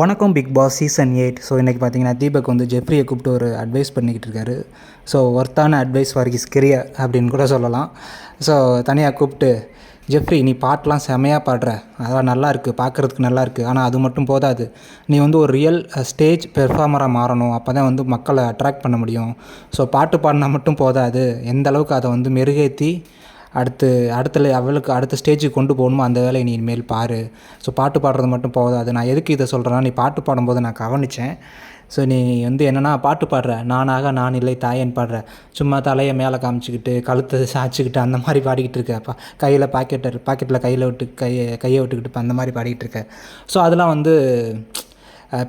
வணக்கம் big Boss season 8. So இன்றைக்கி பார்த்தீங்கன்னா தீபக் வந்து ஜெஃப்ரியை கூப்பிட்டு ஒரு அட்வைஸ் பண்ணிக்கிட்டு இருக்காரு. ஸோ ஒர்த்தான அட்வைஸ் ஃபார் ஹிஸ் கெரியர் அப்படின்னு கூட சொல்லலாம். ஸோ தனியாக கூப்பிட்டு, ஜெஃப்ரி நீ பாட்டெலாம் செமையாக பாடுற, அதெல்லாம் நல்லா இருக்குது, பார்க்குறதுக்கு நல்லா இருக்குது, ஆனால் அது மட்டும் போதாது, நீ வந்து ஒரு ரியல் ஸ்டேஜ் பெர்ஃபார்மராக மாறணும், அப்போ தான் வந்து மக்களை அட்ராக்ட் பண்ண முடியும். ஸோ பாட்டு பாடினா மட்டும் போதாது, எந்த அளவுக்கு அதை வந்து மெருகேற்றி அடுத்த ஸ்டேஜுக்கு கொண்டு போகணுமோ அந்த வேலையை நீ இனிமேல் பாரு. ஸோ பாட்டு பாடுறது மட்டும் போதாது. நான் எதுக்கு இதை சொல்கிறேன்னா, நீ பாட்டு பாடும்போது நான் கவனித்தேன். ஸோ நீ வந்து என்னென்னா பாட்டு பாடுற, நானாக நான் இல்லை தாயன் பாடுற, சும்மா தலையை மேலே காமிச்சிக்கிட்டு கழுத்தை சாய்ச்சிக்கிட்டு அந்த மாதிரி பாடிக்கிட்டு இருக்க, கையில் பாக்கெட்டில் கையை விட்டுக்கிட்டு இப்போ அந்த மாதிரி பாடிக்கிட்டு இருக்க. ஸோ அதெல்லாம் வந்து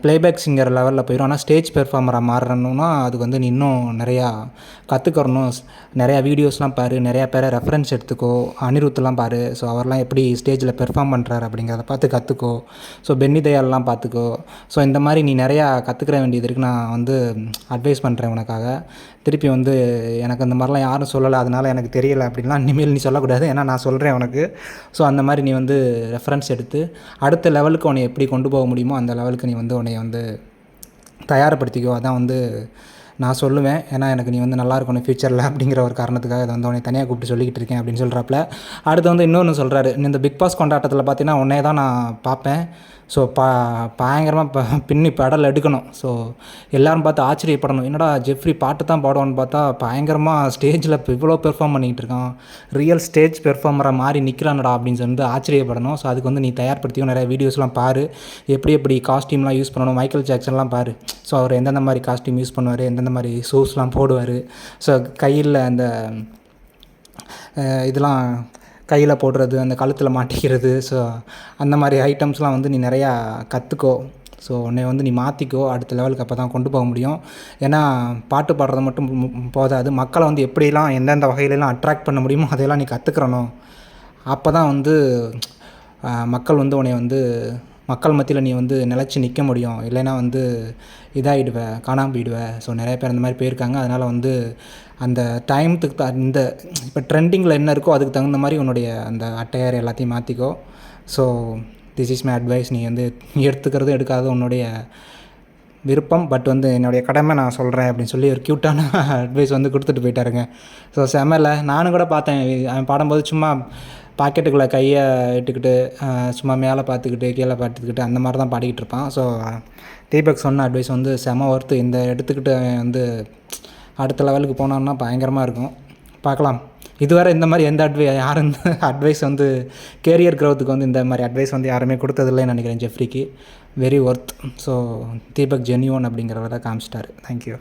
ப்ளேபேக் சிங்கர் லெவலில் போயிடும். ஆனால் ஸ்டேஜ் பெர்ஃபார்மராக மாறணுன்னா அதுக்கு வந்து நீ இன்னும் நிறையா கற்றுக்கணும். நிறையா வீடியோஸ்லாம் பாரு, நிறையா பேரை ரெஃபரன்ஸ் எடுத்துக்கோ, அனிருத்லாம் பாரு. ஸோ அவர்லாம் எப்படி ஸ்டேஜில் பெர்ஃபார்ம் பண்ணுறாரு அப்படிங்கிறத பார்த்து கற்றுக்கோ. ஸோ பென்னி தயால்லாம் பார்த்துக்கோ. ஸோ இந்த மாதிரி நீ நிறையா கற்றுக்கிற வேண்டியது இருக்குது. நான் வந்து அட்வைஸ் பண்ணுறேன் உனக்காக. திருப்பி வந்து எனக்கு அந்த மாதிரிலாம் யாரும் சொல்லலை, அதனால் எனக்கு தெரியலை அப்படின்லாம் இனிமேல் நீ சொல்லக்கூடாது. ஏன்னா நான் சொல்கிறேன் உனக்கு. ஸோ அந்த மாதிரி நீ வந்து ரெஃபரன்ஸ் எடுத்து அடுத்த லெவலுக்கு உன்னை எப்படி கொண்டு போக முடியுமோ அந்த லெவலுக்கு நீ வந்து உன்னை வந்து தயார்படுத்திக்கோ. அதான் வந்து நான் சொல்லுவேன். ஏன்னா எனக்கு நீ வந்து நல்லா இருக்கணும் ஃப்யூச்சரில் அப்படிங்கிற ஒரு காரணத்துக்காக இதை வந்து உன்னை தனியாக கூப்பிட்டு சொல்லிக்கிட்டு இருக்கேன் அப்படின்னு சொல்கிறாப்புல. அடுத்து வந்து இன்னொன்று சொல்கிறாரு, இந்த பிக் பாஸ் கொண்டாட்டத்தில் பார்த்தீங்கன்னா உன்னே தான் நான் பார்ப்பேன். ஸோ பயங்கரமாக பின்னி பெடல் எடுக்கணும். ஸோ எல்லோரும் பார்த்து ஆச்சரியப்படணும், என்னடா ஜெஃப்ரி பாட்டு தான் பாடுவான்னு பார்த்தா பயங்கரமாக ஸ்டேஜில் இப்போ இவ்வளோ பெர்ஃபார்ம் பண்ணிக்கிட்டு இருக்கான், ரியல் ஸ்டேஜ் பெர்ஃபார்மராக மாறி நிற்கிறானடா அப்படின்னு சொல்லிட்டு ஆச்சரியப்படணும். ஸோ அதுக்கு வந்து நீ தயார்படுத்தியும் நிறைய வீடியோஸ்லாம் பாரு, எப்படி காஸ்டியூம்லாம் யூஸ் பண்ணணும், மைக்கேல் ஜாக்சன்லாம் பாரு. ஸோ அவர் எந்தெந்த மாதிரி காஸ்டியூம் யூஸ் பண்ணுவார், எந்தெந்த மாதிரி ஷூஸ்லாம் போடுவார், ஸோ கையில் அந்த இதெல்லாம் கையில் போடுறது, அந்த கழுத்தில் மாட்டிக்கிறது, ஸோ அந்த மாதிரி ஐட்டம்ஸ்லாம் வந்து நீ நிறையா கற்றுக்கோ. ஸோ உன்னை வந்து நீ மாற்றிக்கோ, அடுத்த லெவலுக்கு அப்போ தான் கொண்டு போக முடியும். ஏன்னா பாட்டு பாடுறது மட்டும் போதாது, மக்களை வந்து எப்படிலாம் எந்தெந்த வகையிலலாம் அட்ராக்ட் பண்ண முடியுமோ அதையெல்லாம் நீ கற்றுக்கிறணும். அப்போ தான் வந்து மக்கள் வந்து உன்னை வந்து மக்கள் மத்தியில் நீ வந்து நிலச்சி நிற்க முடியும். இல்லைன்னா வந்து இதாகிடுவேன், காணாமல் போயிடுவேன். ஸோ நிறைய பேர் அந்த மாதிரி போயிருக்காங்க. அதனால் வந்து அந்த டைமுக்கு இந்த இப்போ ட்ரெண்டிங்கில் என்ன இருக்கோ அதுக்கு தகுந்த மாதிரி உன்னுடைய அந்த அட்டையர் எல்லாத்தையும் மாற்றிக்கோ. So this is my advice. நீ வந்து எடுத்துக்கிறது எடுக்காது உன்னுடைய விருப்பம், பட் வந்து என்னுடைய கடமை நான் சொல்கிறேன் அப்படின்னு சொல்லி ஒரு க்யூட்டான அட்வைஸ் வந்து கொடுத்துட்டு போயிட்டாருங்க. ஸோ செம்மல நானும் கூட பார்த்தேன், அவன் பாடும்போது சும்மா பாக்கெட்டுக்குள்ளே கையை இட்டுக்கிட்டு சும்மா மேலே பார்த்துக்கிட்டு கீழே பார்த்துக்கிட்டு அந்த மாதிரி தான் பாடிக்கிட்டு இருப்பான். ஸோ தீபக் சொன்ன அட்வைஸ் வந்து செம ஒர்த்து. இந்த எடுத்துக்கிட்டு வந்து அடுத்த லெவலுக்கு போனான்னா பயங்கரமாக இருக்கும். பார்க்கலாம். இதுவரை இந்த மாதிரி எந்த யாரும் அட்வைஸ் வந்து கேரியர் க்ரோத்துக்கு வந்து இந்த மாதிரி அட்வைஸ் வந்து யாருமே கொடுத்ததில்லைன்னு நினைக்கிறேன் ஜெஃப்ரிக்கு. Very worth. So Deepak genuine அப்படிங்கிறத காமிச்சிட்டாரு. தேங்க்யூ.